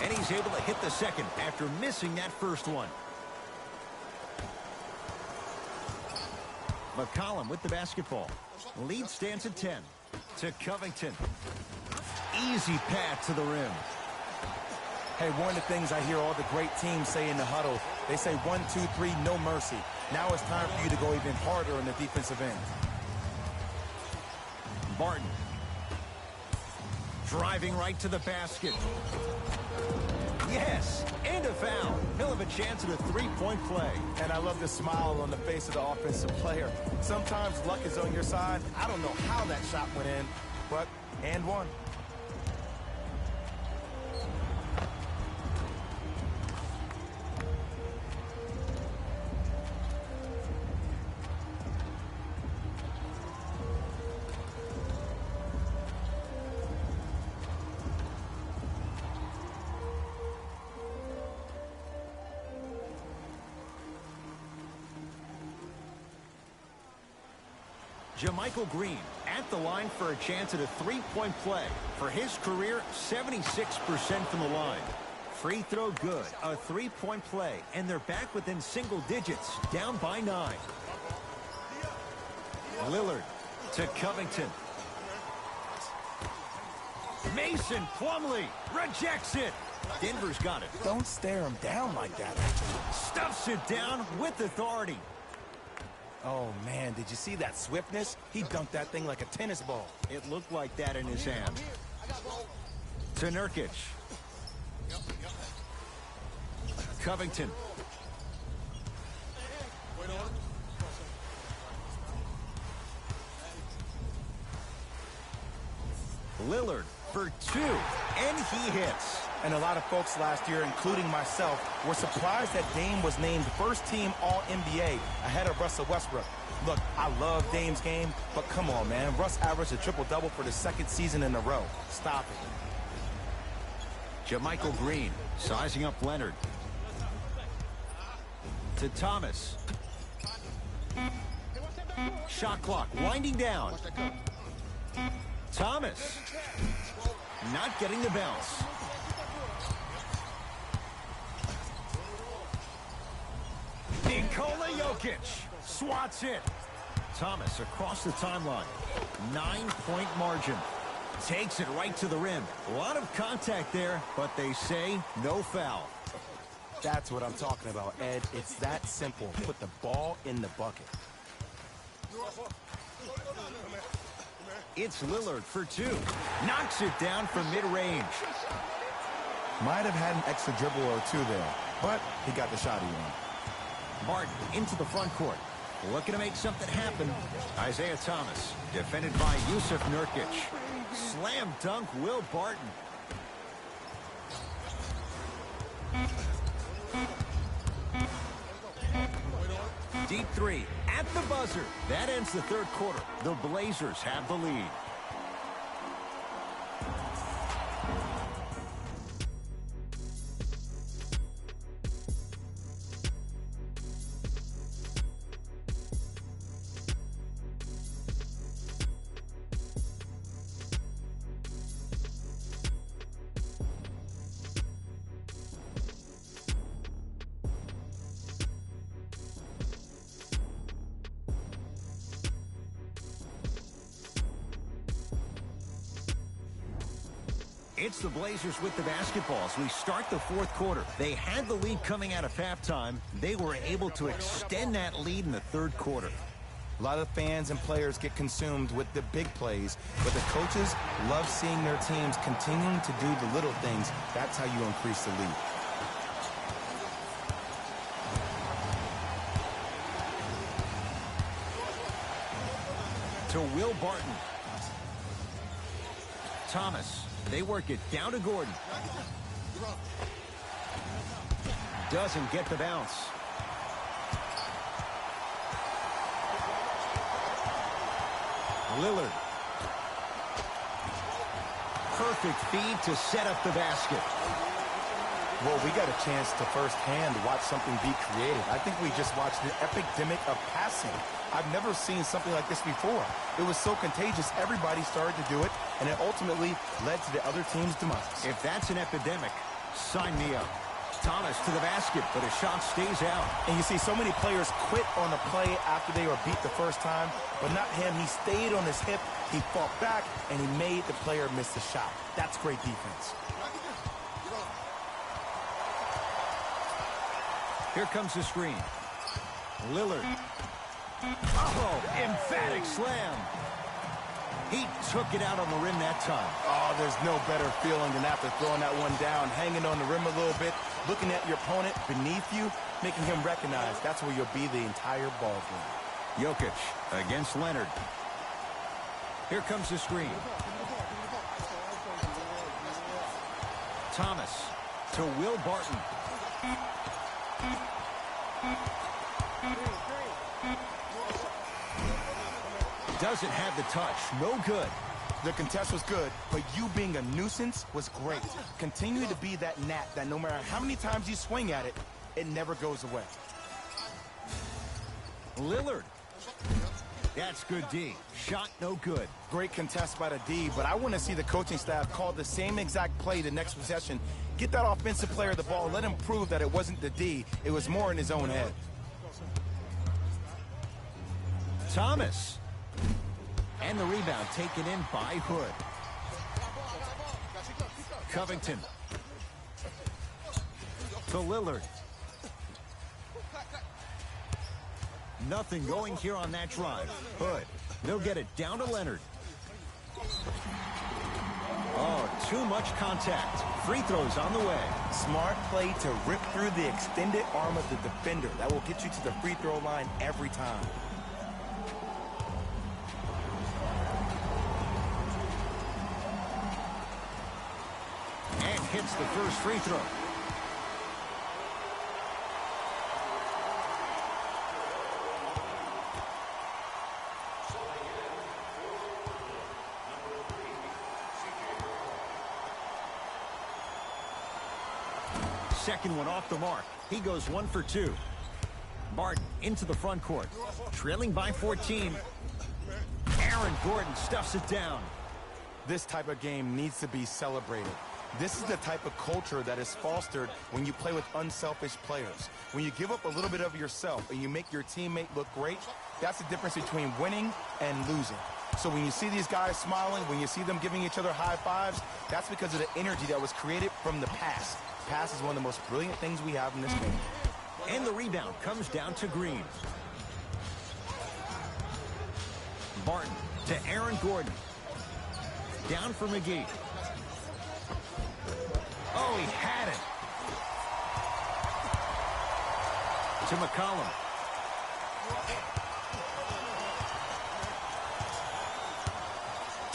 And he's able to hit the second after missing that first one. McCollum with the basketball. Lead stands at 10. To Covington. Easy path to the rim. Hey, one of the things I hear all the great teams say in the huddle, they say 1, 2, 3, no mercy. Now it's time for you to go even harder on the defensive end. Barton. Driving right to the basket. Yes, and a foul. He'll have a chance at a three-point play. And I love the smile on the face of the offensive player. Sometimes luck is on your side. I don't know how that shot went in, but and one. JaMychal Green at the line for a chance at a three-point play. For his career, 76% from the line. Free throw good, a three-point play, and they're back within single digits, down by 9. Lillard to Covington. Mason Plumlee rejects it. Denver's got it. Don't stare him down like that. Stuffs it down with authority. Oh, man, did you see that swiftness? He dunked that thing like a tennis ball. It looked like that in his hand. To Nurkic. Covington. Lillard for 2, and he hits. And a lot of folks last year, including myself, were surprised that Dame was named first-team All-NBA ahead of Russell Westbrook. Look, I love Dame's game, but come on, man. Russ averaged a triple-double for the second season in a row. Stop it. JaMychal Green sizing up Leonard. To Thomas. Shot clock winding down. Thomas not getting the bounce. Nikola Jokic swats it. Thomas across the timeline. 9-point margin. Takes it right to the rim. A lot of contact there, but they say no foul. That's what I'm talking about, Ed. It's that simple. Put the ball in the bucket. It's Lillard for 2. Knocks it down from mid-range. Might have had an extra dribble or two there, but he got the shot he wanted. Martin into the front court. Looking to make something happen. Isaiah Thomas, defended by Yusuf Nurkic. Slam dunk, Will Barton. Deep 3 at the buzzer. That ends the third quarter. The Blazers have the lead. It's the Blazers with the basketball as we start the fourth quarter. They had the lead coming out of halftime. They were able to extend that lead in the third quarter. A lot of fans and players get consumed with the big plays, but the coaches love seeing their teams continuing to do the little things. That's how you increase the lead. To Will Barton. Thomas. They work it down to Gordon. Doesn't get the bounce. Lillard. Perfect feed to set up the basket. Well, we got a chance to firsthand watch something be created. I think we just watched an epidemic of passing. I've never seen something like this before. It was so contagious, everybody started to do it, and it ultimately led to the other team's demise. If that's an epidemic, sign me up. Thomas to the basket, but his shot stays out. And you see so many players quit on a play after they were beat the first time, but not him. He stayed on his hip, he fought back, and he made the player miss the shot. That's great defense. Here comes the screen. Lillard. Oh, emphatic slam. He took it out on the rim that time. Oh, there's no better feeling than after throwing that one down, hanging on the rim a little bit, looking at your opponent beneath you, making him recognize that's where you'll be the entire ball game. Jokic against Leonard. Here comes the screen. Thomas to Will Barton. Doesn't have the touch. No good. The contest was good, but you being a nuisance was great. Continue to be that gnat that no matter how many times you swing at it, it never goes away. Lillard. That's good D. Shot no good. Great contest by the D, but I want to see the coaching staff call the same exact play the next possession. Get that offensive player the ball. Let him prove that it wasn't the D. It was more in his own head. Thomas. And the rebound taken in by Hood. Covington. To Lillard. Nothing going here on that drive. Hood. They'll get it down to Leonard. Oh, too much contact. Free throws on the way. Smart play to rip through the extended arm of the defender. That will get you to the free throw line every time. And hits the first free throw. Second one off the mark. He goes 1 for 2. Barton into the front court. Trailing by 14. Aaron Gordon stuffs it down. This type of game needs to be celebrated. This is the type of culture that is fostered when you play with unselfish players. When you give up a little bit of yourself and you make your teammate look great, that's the difference between winning and losing. So when you see these guys smiling, when you see them giving each other high fives, that's because of the energy that was created from the pass. Pass is one of the most brilliant things we have in this game. And the rebound comes down to Green. Barton to Aaron Gordon. Down for McGee. Oh, he had it. To McCollum.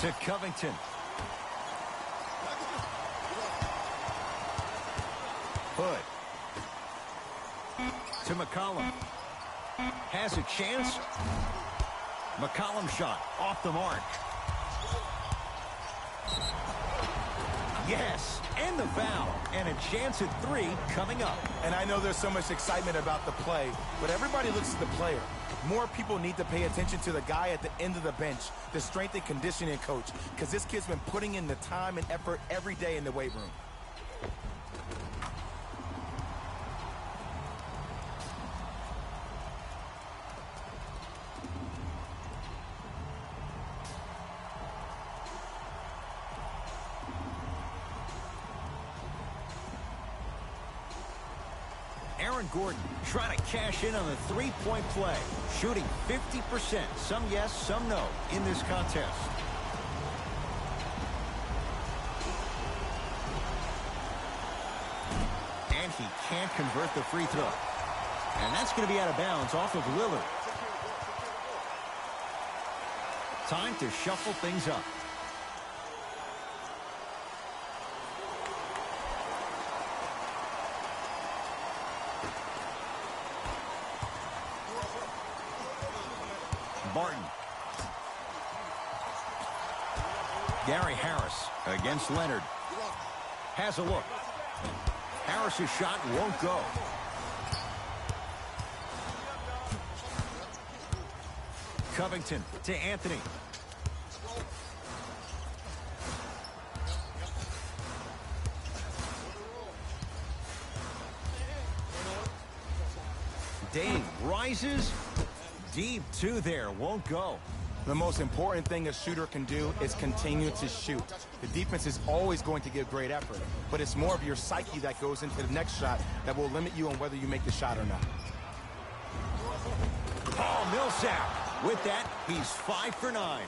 To Covington. Hood. To McCollum. Has a chance. McCollum shot off the mark. Yes, and the foul. And a chance at 3 coming up. And I know there's so much excitement about the play, but everybody looks at the player. More people need to pay attention to the guy at the end of the bench, the strength and conditioning coach, because this kid's been putting in the time and effort every day in the weight room. Aaron Gordon trying to cash in on the three-point play. Shooting 50%. Some yes, some no in this contest. And he can't convert the free throw. And that's going to be out of bounds off of Lillard. Time to shuffle things up. Barton. Gary Harris against Leonard. Has a look. Harris's shot won't go. Covington to Anthony. Dave rises. Deep two there, won't go. The most important thing a shooter can do is continue to shoot. The defense is always going to give great effort, but it's more of your psyche that goes into the next shot that will limit you on whether you make the shot or not. Paul Millsap. With that, he's 5 for 9.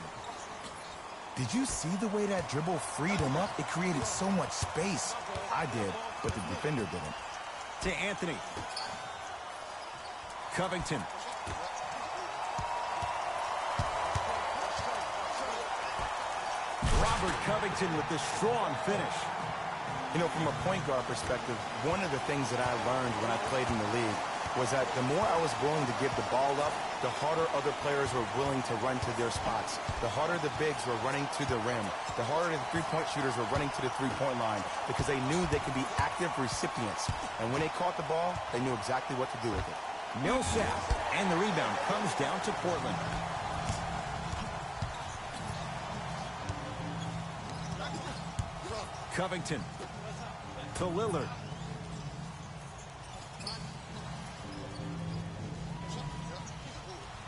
Did you see the way that dribble freed him up? It created so much space. I did, but the defender didn't. To Anthony. Covington. Robert Covington with the strong finish. You know, from a point guard perspective, one of the things that I learned when I played in the league was that the more I was willing to give the ball up, the harder other players were willing to run to their spots. The harder the bigs were running to the rim. The harder the three-point shooters were running to the three-point line because they knew they could be active recipients. And when they caught the ball, they knew exactly what to do with it. Millsap. And the rebound comes down to Portland. Covington. To Lillard.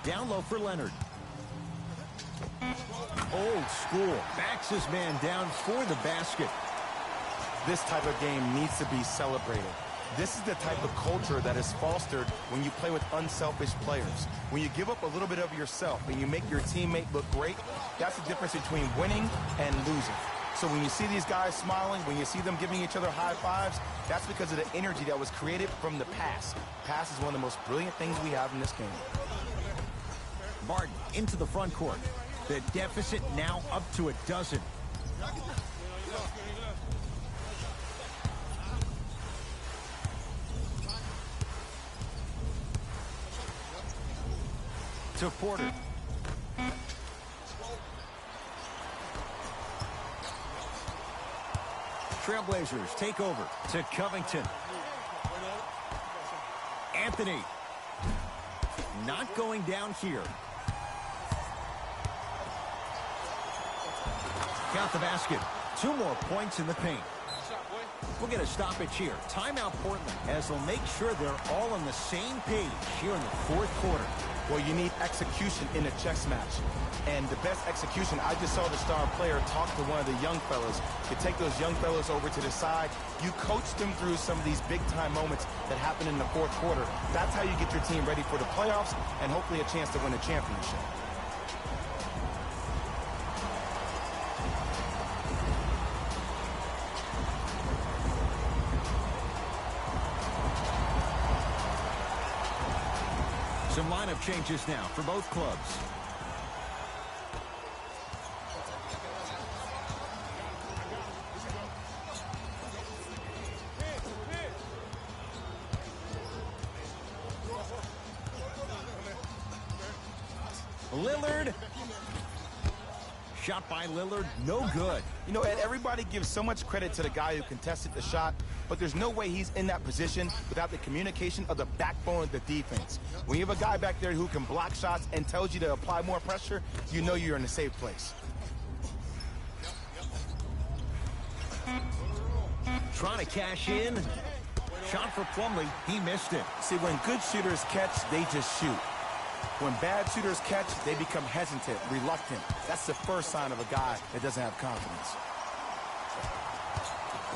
Down low for Leonard. Old school. Backs his man down for the basket. This type of game needs to be celebrated. This is the type of culture that is fostered when you play with unselfish players. When you give up a little bit of yourself and you make your teammate look great, that's the difference between winning and losing. So when you see these guys smiling, when you see them giving each other high fives, that's because of the energy that was created from the pass. Pass is one of the most brilliant things we have in this game. Barton into the front court. The deficit now up to 12. To Porter. Trailblazers take over to Covington. Anthony. Not going down here. Count the basket. 2 more points in the paint. We'll get a stoppage here. Timeout Portland as they'll make sure they're all on the same page here in the 4th quarter. Well, you need execution in a chess match. And the best execution, I just saw the star player talk to one of the young fellas. You take those young fellas over to the side. You coach them through some of these big-time moments that happen in the 4th quarter. That's how you get your team ready for the playoffs and hopefully a chance to win a championship. Some lineup changes now for both clubs. Lillard. Shot by Lillard, no good. You know, Ed, everybody gives so much credit to the guy who contested the shot, but there's no way he's in that position without the communication of the backbone of the defense. When you have a guy back there who can block shots and tells you to apply more pressure, you know you're in a safe place. Trying to cash in. Shot for Plumlee, he missed it. See, when good shooters catch, they just shoot. When bad shooters catch, they become hesitant, reluctant. That's the first sign of a guy that doesn't have confidence.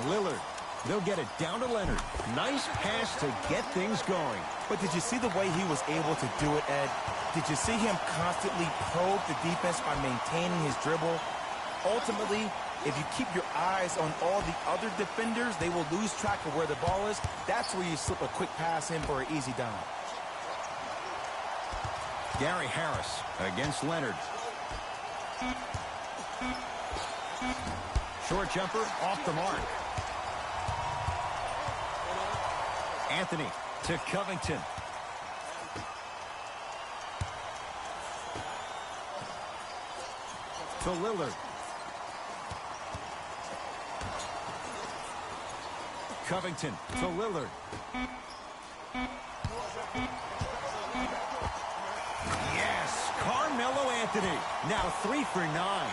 Lillard They'll get it down to Leonard. Nice pass to get things going. But did you see the way he was able to do it, Ed? Did you see him constantly probe the defense by maintaining his dribble? Ultimately, if you keep your eyes on all the other defenders, they will lose track of where the ball is. That's where you slip a quick pass in for an easy dime. Gary Harris against Leonard. Short jumper off the mark. Anthony to Covington. To Lillard. Covington to Lillard. Yes, Carmelo Anthony. Now 3 for 9.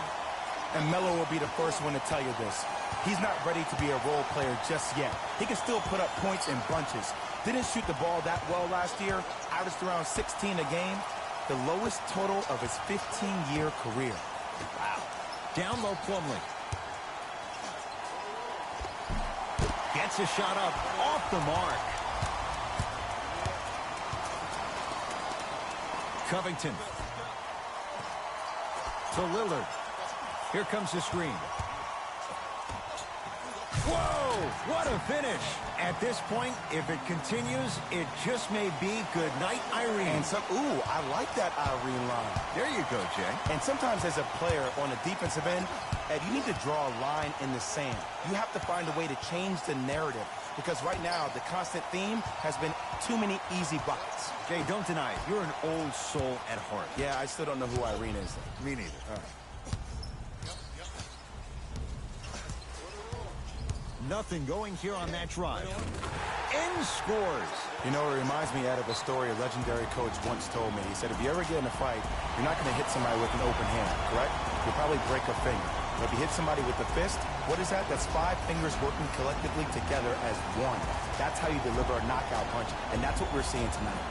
And Melo will be the first one to tell you this. He's not ready to be a role player just yet. He can still put up points in bunches. Didn't shoot the ball that well last year. Averaged around 16 a game. The lowest total of his 15-year career. Wow. Down low Plumlee. Gets a shot up off the mark. Covington. To Lillard. Here comes the screen. Whoa, what a finish. At this point, if it continues, it just may be good night, Irene. And ooh, I like that Irene line. There you go, Jay. And sometimes as a player on the defensive end, Ed, you need to draw a line in the sand. You have to find a way to change the narrative because right now the constant theme has been too many easy buckets. Jay, don't deny it. You're an old soul at heart. Yeah, I still don't know who Irene is, though. Me neither. All right. Nothing going here on that drive. And scores. You know, it reminds me, Ed, of a story a legendary coach once told me. He said, if you ever get in a fight, you're not going to hit somebody with an open hand, correct? You'll probably break a finger. But if you hit somebody with the fist, what is that? That's 5 fingers working collectively together as one. That's how you deliver a knockout punch, and that's what we're seeing tonight.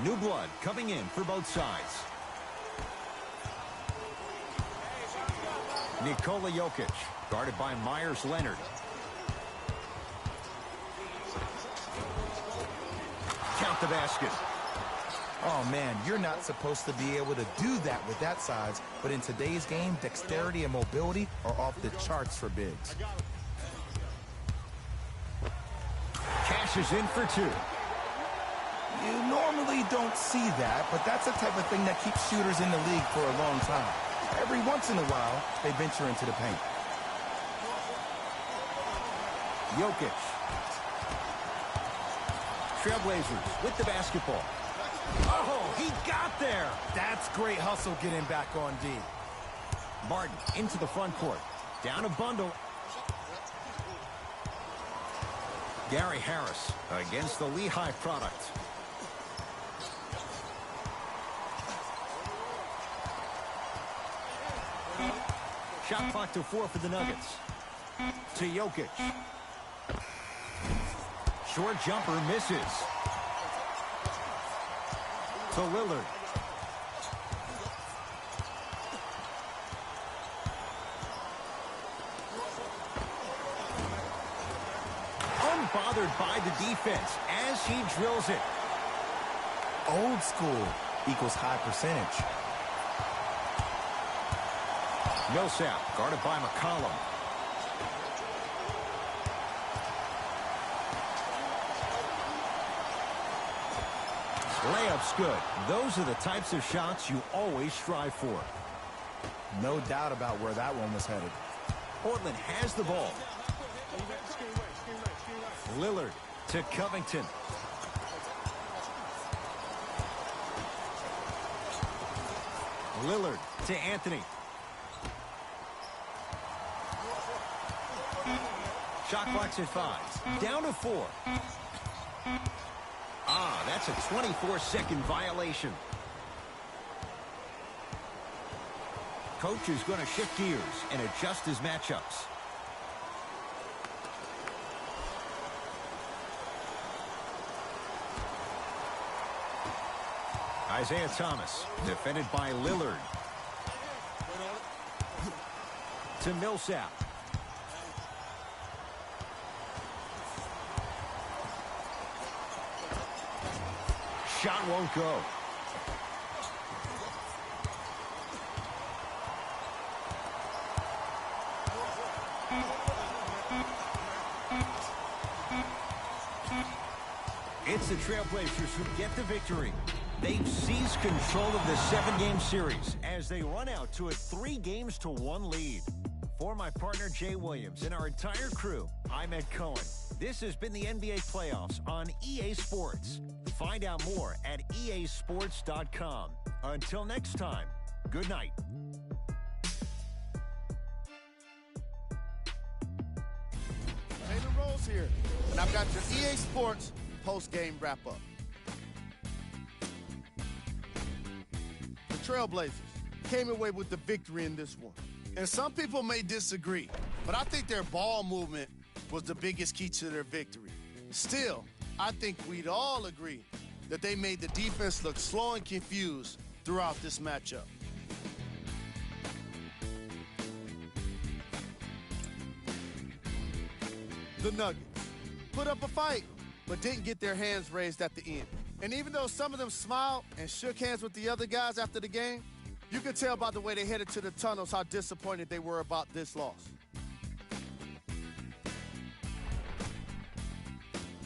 New blood coming in for both sides. Nikola Jokic, guarded by Myers Leonard. Count the basket. Oh, man, you're not supposed to be able to do that with that size, but in today's game, dexterity and mobility are off the charts for bigs. Cashes in for 2. You normally don't see that, but that's the type of thing that keeps shooters in the league for a long time. Every once in a while, they venture into the paint. Jokic. Trailblazers with the basketball. Oh, he got there. That's great hustle getting back on D. Martin into the front court. Down a bundle. Gary Harris against the Lehigh product. Shot clock to 4 for the Nuggets. To Jokic. Short jumper misses. To Lillard. Unbothered by the defense as he drills it. Old school equals high percentage. Millsap guarded by McCollum. Layup's good. Those are the types of shots you always strive for. No doubt about where that one was headed. Portland has the ball. Lillard to Covington. Lillard to Anthony. Shot clock's at 5. Down to 4. That's a 24-second violation. Coach is going to shift gears and adjust his matchups. Isaiah Thomas, defended by Lillard. To Millsap. Shot won't go. It's the Trailblazers who get the victory. They've seized control of the 7-game series as they run out to a 3-1 lead. For my partner Jay Williams and our entire crew, I'm Ed Cohen. This has been the NBA Playoffs on EA Sports. Find out more at easports.com. Until next time, good night. Taylor Rose here, and I've got your EA Sports post-game wrap-up. The Trailblazers came away with the victory in this one. And some people may disagree, but I think their ball movement was the biggest key to their victory. Still, I think we'd all agree that they made the defense look slow and confused throughout this matchup. The Nuggets put up a fight, but didn't get their hands raised at the end. And even though some of them smiled and shook hands with the other guys after the game, you could tell by the way they headed to the tunnels how disappointed they were about this loss.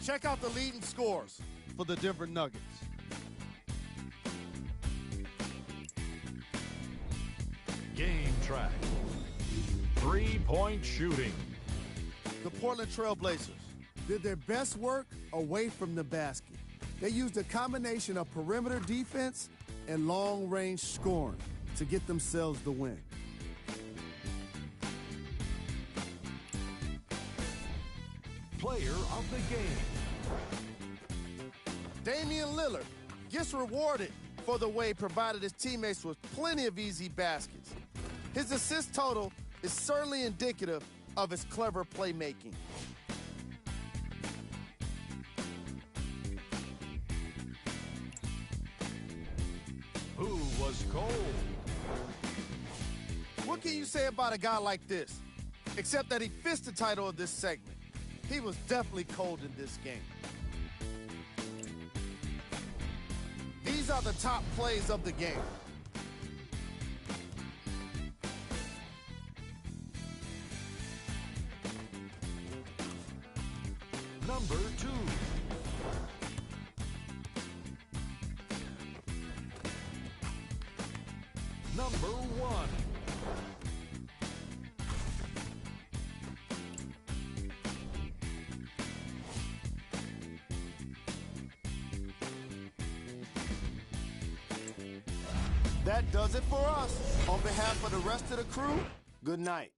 Check out the leading scores for the Denver Nuggets. Game track. 3-point shooting. The Portland Trailblazers did their best work away from the basket. They used a combination of perimeter defense and long-range scoring to get themselves the win. Player of the game. Damian Lillard gets rewarded for the way he provided his teammates with plenty of easy baskets. His assist total is certainly indicative of his clever playmaking. Who was cold? What can you say about a guy like this? Except that he fits the title of this segment. He was definitely cold in this game. These are the top plays of the game. Number 2. Number 1. That does it for us. On behalf of the rest of the crew, good night.